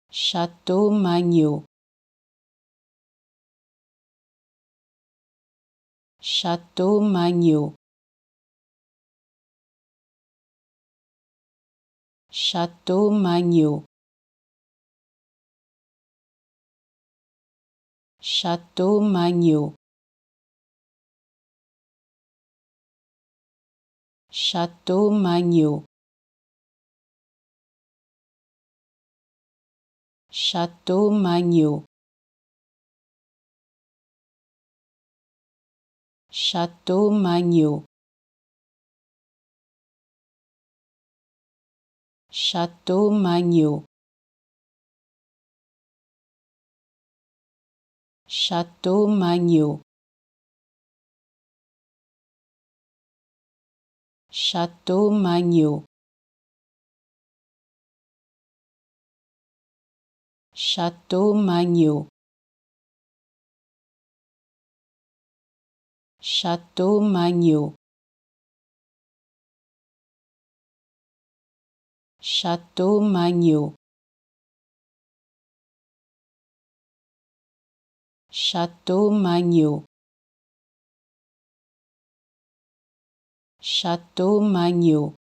Château Magneau. Château Magneau. Château Magneau. Château Magneau. Château Magneau. Château Magneau. Château Magneau. Château Magneau. Château Magneau. Château Magneau. Château Magneau. Château Magneau. Château Magneau. Château Magneau. Château Magneau.